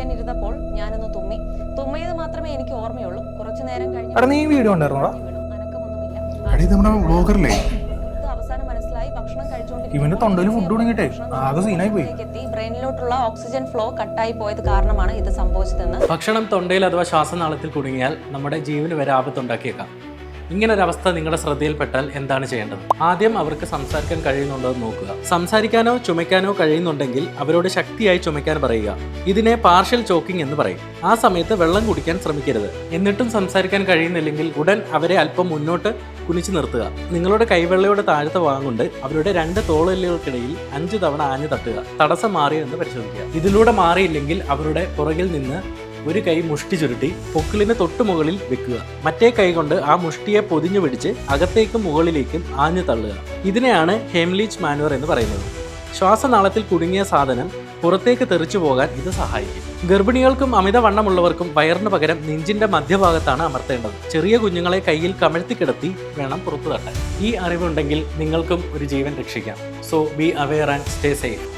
കഴിക്കാനിരുന്നപ്പോൾ ഞാനൊന്ന് തുമ്മി. തുമ്മിയത് മാത്രമേ എനിക്ക് ഓർമ്മയുള്ളൂ. കുറച്ചു നേരം കഴിഞ്ഞ് വ്ലോഗറിലെ അവസാനം മനസ്സിലായി ഭക്ഷണം ഇവന്റെ തൊണ്ടയിൽ ഫുഡ് തുടങ്ങിയിട്ടേ ആകെ സീനായി പോയി. ബ്രെയിനിലോട്ടുള്ള ഓക്സിജൻ ഫ്ലോ കട്ടായി പോയത് കാരണമാണ് ഇത് സംഭവിച്ചതെന്ന്. ഭക്ഷണം തൊണ്ടയിൽ അഥവാ ശ്വാസനാളത്തിൽ കുടുങ്ങിയാൽ നമ്മുടെ ജീവന് വരെ ആപത്തുണ്ടാക്കിയേക്കാം. ഇങ്ങനൊരവസ്ഥ നിങ്ങളുടെ ശ്രദ്ധയിൽപ്പെട്ടാൽ എന്താണ് ചെയ്യേണ്ടത്? ആദ്യം അവർക്ക് സംസാരിക്കാൻ കഴിയുന്നുണ്ടോ എന്ന് നോക്കുക. സംസാരിക്കാനോ ചുമയ്ക്കാനോ കഴിയുന്നുണ്ടെങ്കിൽ അവരോട് ശക്തിയായി ചുമയ്ക്കാൻ പറയുക. ഇതിനെ പാർഷ്യൽ ചോക്കിംഗ് എന്ന് പറയും. ആ സമയത്ത് വെള്ളം കുടിക്കാൻ ശ്രമിക്കരുത്. എന്നിട്ടും സംസാരിക്കാൻ കഴിയുന്നില്ലെങ്കിൽ ഉടൻ അവരെ അല്പം മുന്നോട്ട് കുനിച്ചു നിർത്തുക. നിങ്ങളുടെ കൈവെള്ളയുടെ താഴത്തെ ഭാഗം കൊണ്ട് അവരുടെ 2 തോളെല്ലുകൾക്കിടയിൽ 5 തവണ ആഞ്ഞു തട്ടുക. തടസ്സം മാറിയോ എന്ന് പരിശോധിക്കുക. ഇതിലൂടെ മാറിയില്ലെങ്കിൽ അവരുടെ പുറകിൽ നിന്ന് ഒരു കൈ മുഷ്ടി ചുരുട്ടി പൊക്കിളിന് തൊട്ടു മുകളിൽ വെക്കുക. മറ്റേ കൈ കൊണ്ട് ആ മുഷ്ടിയെ പൊതിഞ്ഞു പിടിച്ച് അകത്തേക്കും മുകളിലേക്കും ആഞ്ഞു തള്ളുക. ഇതിനെയാണ് ഹെംലീച്ച് മാനുവർ എന്ന് പറയുന്നത്. ശ്വാസനാളത്തിൽ കുടുങ്ങിയ സാധനം പുറത്തേക്ക് തെറിച്ചു പോകാൻ ഇത് സഹായിക്കും. ഗർഭിണികൾക്കും അമിതവണ്ണമുള്ളവർക്കും വയറിന് പകരം നെഞ്ചിന്റെ മധ്യഭാഗത്താണ് അമർത്തേണ്ടത്. ചെറിയ കുഞ്ഞുങ്ങളെ കയ്യിൽ കമഴ്ത്തി കിടത്തി വേണം പുറത്തു തട്ടാൻ. ഈ അറിവുണ്ടെങ്കിൽ നിങ്ങൾക്കും ഒരു ജീവൻ രക്ഷിക്കാം. So be aware and stay safe.